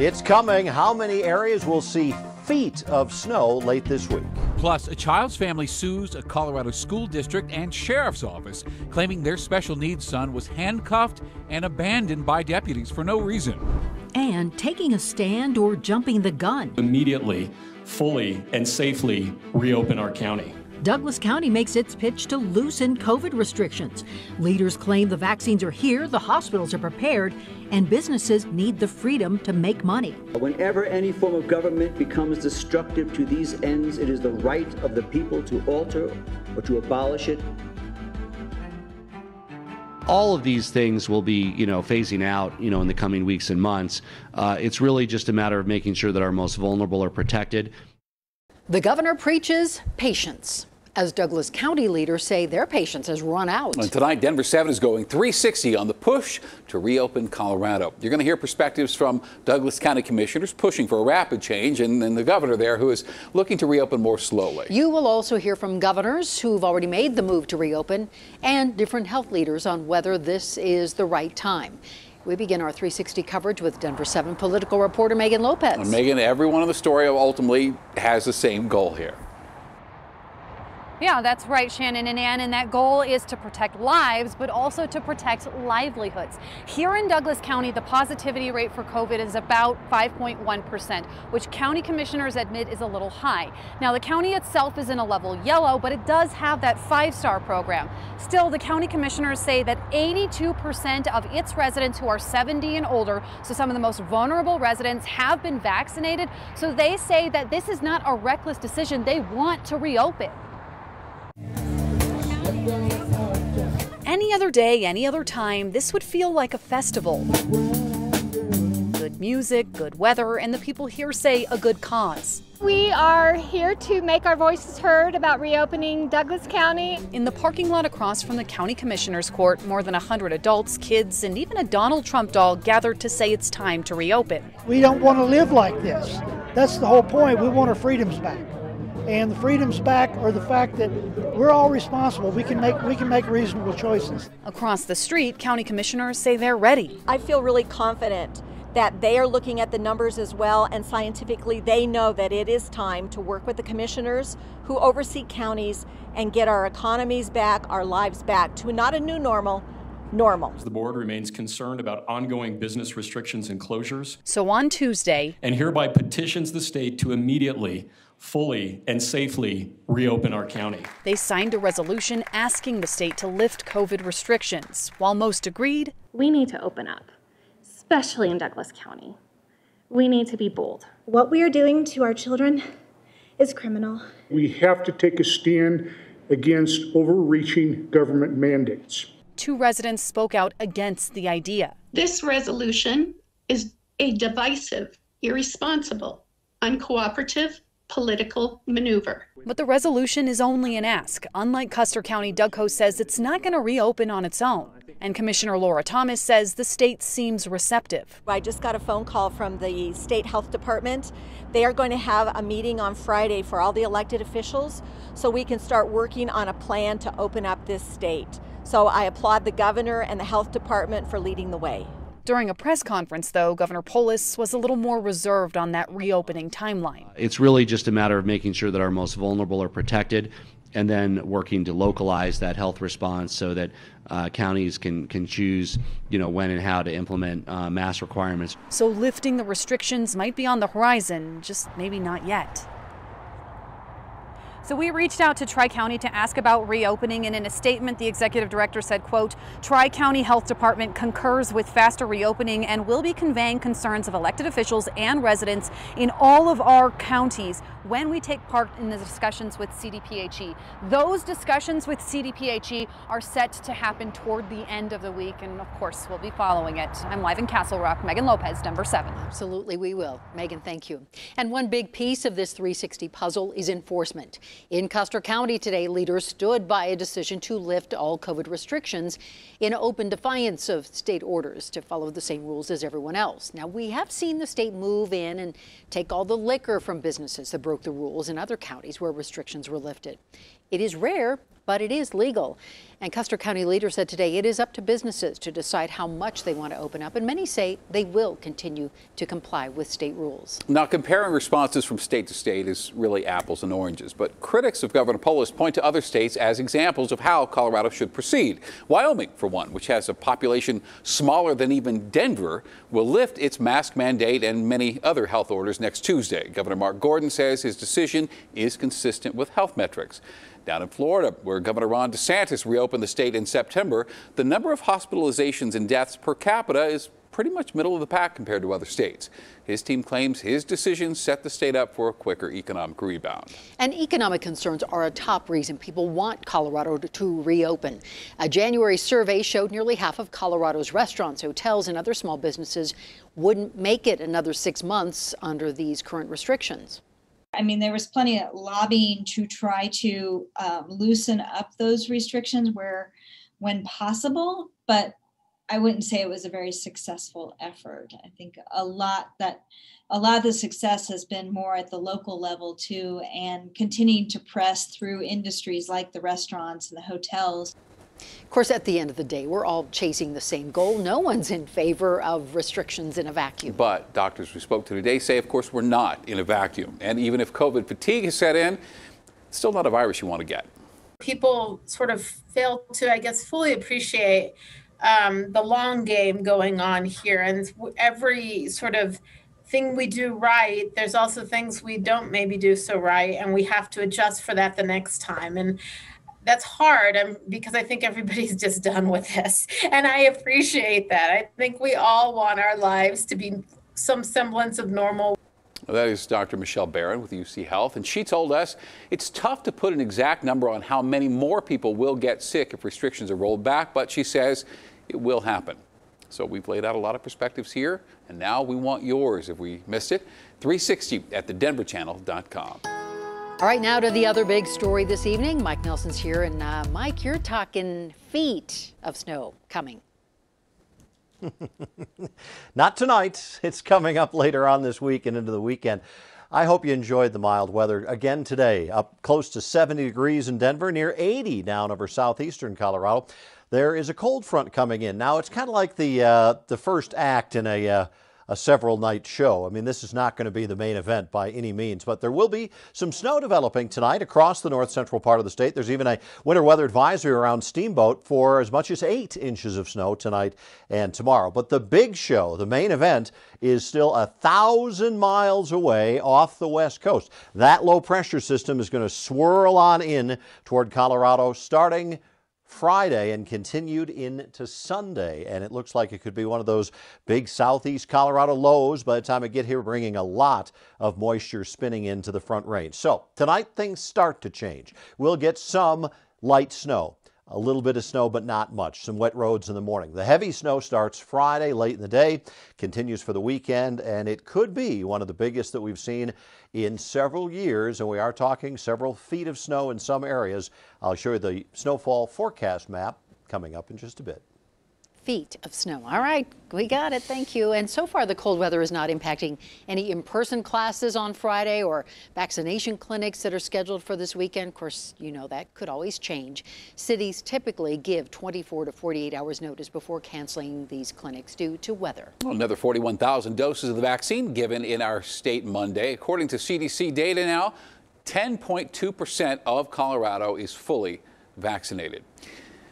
It's coming. How many areas will see feet of snow late this week? Plus, a child's family sues a Colorado school district and sheriff's office, claiming their special needs son was handcuffed and abandoned by deputies for no reason. And taking a stand or jumping the gun. Immediately, fully, and safely reopen our county. Douglas County makes its pitch to loosen COVID restrictions. Leaders claim the vaccines are here, the hospitals are prepared, and businesses need the freedom to make money. Whenever any form of government becomes destructive to these ends, it is the right of the people to alter or to abolish it. All of these things will be, phasing out, in the coming weeks and months. It's really just a matter of making sure that our most vulnerable are protected. The governor preaches patience, as Douglas County leaders say their patience has run out. And tonight, Denver 7 is going 360 on the push to reopen Colorado. You're going to hear perspectives from Douglas County commissioners pushing for a rapid change and the governor there who is looking to reopen more slowly. You will also hear from governors who've already made the move to reopen and different health leaders on whether this is the right time. We begin our 360 coverage with Denver 7 political reporter Megan Lopez. And Megan, everyone in the story ultimately has the same goal here. Yeah, that's right, Shannon and Ann, and that goal is to protect lives, but also to protect livelihoods. Here in Douglas County, the positivity rate for COVID is about 5.1%, which county commissioners admit is a little high. Now, the county itself is in a level yellow, but it does have that 5-star program. Still, the county commissioners say that 82% of its residents who are 70 and older, so some of the most vulnerable residents, have been vaccinated. So they say that this is not a reckless decision. They want to reopen. Any other day, any other time, this would feel like a festival. Good music, good weather, and the people here say a good cause. We are here to make our voices heard about reopening Douglas County. In the parking lot across from the county commissioner's court, more than 100 adults, kids, and even a Donald Trump doll gathered to say it's time to reopen. We don't want to live like this. That's the whole point. We want our freedoms back. And the freedoms back are the fact that we're all responsible. We can make reasonable choices. Across the street, county commissioners say they're ready. I feel really confident that they are looking at the numbers as well, and scientifically they know that it is time to work with the commissioners who oversee counties and get our economies back, our lives back to not a new normal. The board remains concerned about ongoing business restrictions and closures. So on Tuesday, and hereby petitions the state to immediately, fully, and safely reopen our county. They signed a resolution asking the state to lift COVID restrictions. While most agreed, we need to open up, especially in Douglas County. We need to be bold. What we are doing to our children is criminal. We have to take a stand against overreaching government mandates. 2 residents spoke out against the idea. This resolution is a divisive, irresponsible, uncooperative political maneuver. But the resolution is only an ask. Unlike Custer County, Doug Ho says it's not going to reopen on its own. And Commissioner Laura Thomas says the state seems receptive. I just got a phone call from the state health department. They are going to have a meeting on Friday for all the elected officials so we can start working on a plan to open up this state. So I applaud the governor and the health department for leading the way. During a press conference, though, Governor Polis was a little more reserved on that reopening timeline. It's really just a matter of making sure that our most vulnerable are protected and then working to localize that health response so that counties can choose, when and how to implement mask requirements. So lifting the restrictions might be on the horizon, just maybe not yet. So we reached out to Tri-County to ask about reopening, and in a statement, the executive director said, quote, Tri-County Health Department concurs with faster reopening and will be conveying concerns of elected officials and residents in all of our counties when we take part in the discussions with CDPHE. Those discussions with CDPHE are set to happen toward the end of the week, and of course, we'll be following it. I'm live in Castle Rock. Megan Lopez, Denver 7. Absolutely, we will. Megan, thank you. And one big piece of this 360 puzzle is enforcement. In Custer County today, leaders stood by a decision to lift all COVID restrictions in open defiance of state orders to follow the same rules as everyone else. Now, we have seen the state move in and take all the liquor from businesses that broke the rules in other counties where restrictions were lifted. It is rare, but it is legal. And Custer County leaders said today it is up to businesses to decide how much they want to open up, and many say they will continue to comply with state rules. Now, comparing responses from state to state is really apples and oranges, but critics of Governor Polis point to other states as examples of how Colorado should proceed. Wyoming, for one, which has a population smaller than even Denver, will lift its mask mandate and many other health orders next Tuesday. Governor Mark Gordon says his decision is consistent with health metrics. Down in Florida, where Governor Ron DeSantis reopened the state in September, the number of hospitalizations and deaths per capita is pretty much middle of the pack compared to other states. His team claims his decision set the state up for a quicker economic rebound. And economic concerns are a top reason people want Colorado to reopen. A January survey showed nearly half of Colorado's restaurants, hotels, and other small businesses wouldn't make it another 6 months under these current restrictions. I mean, there was plenty of lobbying to try to loosen up those restrictions when possible, but I wouldn't say it was a very successful effort. I think a lot of the success has been more at the local level too, and continuing to press through industries like the restaurants and the hotels. Of course, at the end of the day, we're all chasing the same goal. No one's in favor of restrictions in a vacuum. But doctors we spoke to today say, of course, we're not in a vacuum. And even if COVID fatigue has set in, it's still not a virus you want to get. People sort of fail to, I guess, fully appreciate the long game going on here. And every sort of thing we do right, there's also things we don't maybe do so right. And we have to adjust for that the next time. And that's hard because I think everybody's just done with this. And I appreciate that. I think we all want our lives to be some semblance of normal. Well, that is Dr. Michelle Barron with UC Health. And she told us it's tough to put an exact number on how many more people will get sick if restrictions are rolled back, but she says it will happen. So we've laid out a lot of perspectives here, and now we want yours if we missed it. 360 at thedenverchannel.com. All right, now to the other big story this evening. Mike Nelson's here, and Mike, you're talking feet of snow coming. Not tonight. It's coming up later on this week and into the weekend. I hope you enjoyed the mild weather again today. Up close to 70 degrees in Denver, near 80 down over southeastern Colorado. There is a cold front coming in. Now, it's kind of like the first act in a several night show. I mean, this is not going to be the main event by any means, but there will be some snow developing tonight across the north central part of the state. There's even a winter weather advisory around Steamboat for as much as 8 inches of snow tonight and tomorrow. But the big show, the main event, is still 1,000 miles away off the west coast. That low pressure system is going to swirl on in toward Colorado starting Friday and continued into Sunday, and it looks like it could be one of those big southeast Colorado lows by the time I get here, bringing a lot of moisture spinning into the front range. So tonight things start to change. We'll get some light snow, a little bit of snow, but not much. Some wet roads in the morning. The heavy snow starts Friday late in the day, continues for the weekend, and it could be one of the biggest that we've seen in several years, and we are talking several feet of snow in some areas. I'll show you the snowfall forecast map coming up in just a bit. Feet of snow. All right, we got it. Thank you. And so far, the cold weather is not impacting any in-person classes on Friday or vaccination clinics that are scheduled for this weekend. Of course, you know that could always change. Cities typically give 24 to 48 hours notice before canceling these clinics due to weather. Another 41,000 doses of the vaccine given in our state Monday. According to CDC data now, 10.2% of Colorado is fully vaccinated.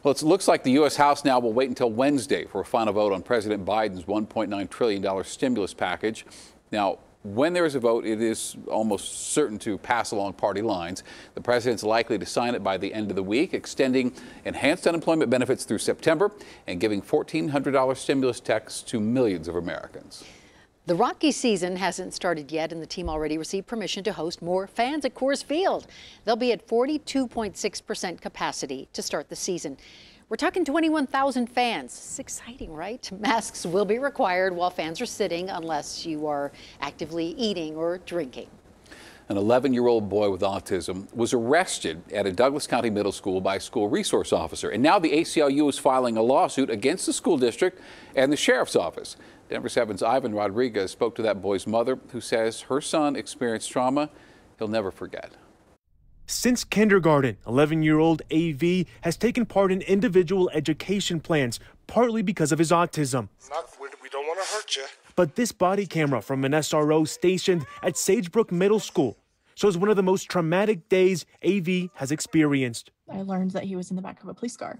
Well, it looks like the U.S. House now will wait until Wednesday for a final vote on President Biden's $1.9 trillion stimulus package. Now, when there is a vote, it is almost certain to pass along party lines. The president's likely to sign it by the end of the week, extending enhanced unemployment benefits through September and giving $1,400 stimulus checks to millions of Americans. The Rocky season hasn't started yet, and the team already received permission to host more fans at Coors Field. They'll be at 42.6% capacity to start the season. We're talking 21,000 fans. It's exciting, right? Masks will be required while fans are sitting unless you are actively eating or drinking. An 11-year-old boy with autism was arrested at a Douglas County middle school by a school resource officer. And now the ACLU is filing a lawsuit against the school district and the sheriff's office. Denver 7's Ivan Rodriguez spoke to that boy's mother, who says her son experienced trauma he'll never forget. Since kindergarten, 11-year-old AV has taken part in individual education plans, partly because of his autism. We don't want to hurt you. But this body camera from an SRO stationed at Sagebrook Middle School shows one of the most traumatic days AV has experienced. I learned that he was in the back of a police car,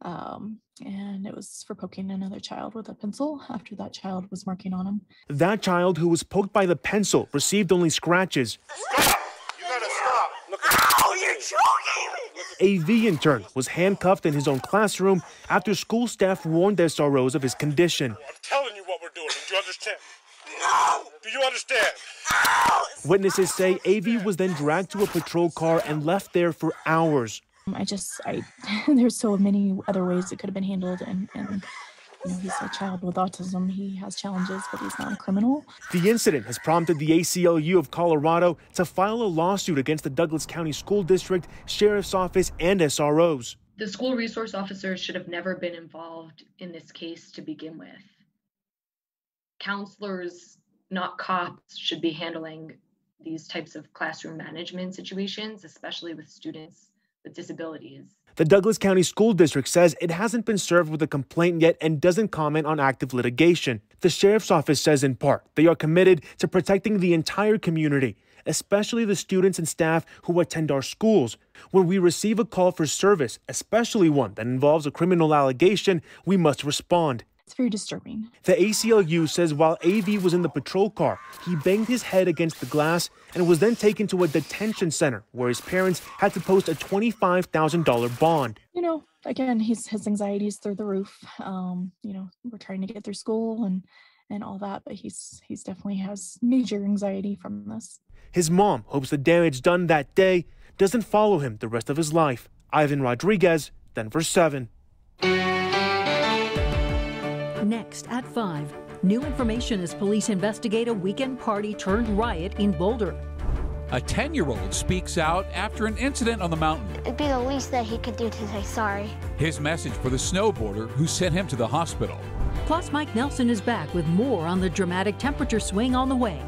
and it was for poking another child with a pencil after that child was marking on him. That child who was poked by the pencil received only scratches. Stop! You gotta stop. Look at Ow, you're choking AV, in turn, was handcuffed in his own classroom after school staff warned SROs of his condition. I'm telling you what we're doing. Do you understand? No! Do you understand? Witnesses say AV was then dragged to a patrol car and left there for hours. There's so many other ways it could have been handled, and you know, he's a child with autism. He has challenges, but he's not a criminal. The incident has prompted the ACLU of Colorado to file a lawsuit against the Douglas County School District, Sheriff's Office, and SROs. The school resource officers should have never been involved in this case to begin with. Counselors, not cops, should be handling these types of classroom management situations, especially with students with disabilities. The Douglas County School District says it hasn't been served with a complaint yet and doesn't comment on active litigation. The Sheriff's Office says in part they are committed to protecting the entire community, especially the students and staff who attend our schools. When we receive a call for service, especially one that involves a criminal allegation, we must respond. It's very disturbing. The ACLU says while AV was in the patrol car, he banged his head against the glass and was then taken to a detention center where his parents had to post a $25,000 bond. You know, again, his anxiety is through the roof. You know, we're trying to get through school and all that, but he's definitely has major anxiety from this. His mom hopes the damage done that day doesn't follow him the rest of his life. Ivan Rodriguez, Denver 7. Next at 5, new information as police investigate a weekend party turned riot in Boulder. A 10-year-old speaks out after an incident on the mountain. It'd be the least that he could do to say sorry. His message for the snowboarder who sent him to the hospital. Plus, Mike Nelson is back with more on the dramatic temperature swing on the way.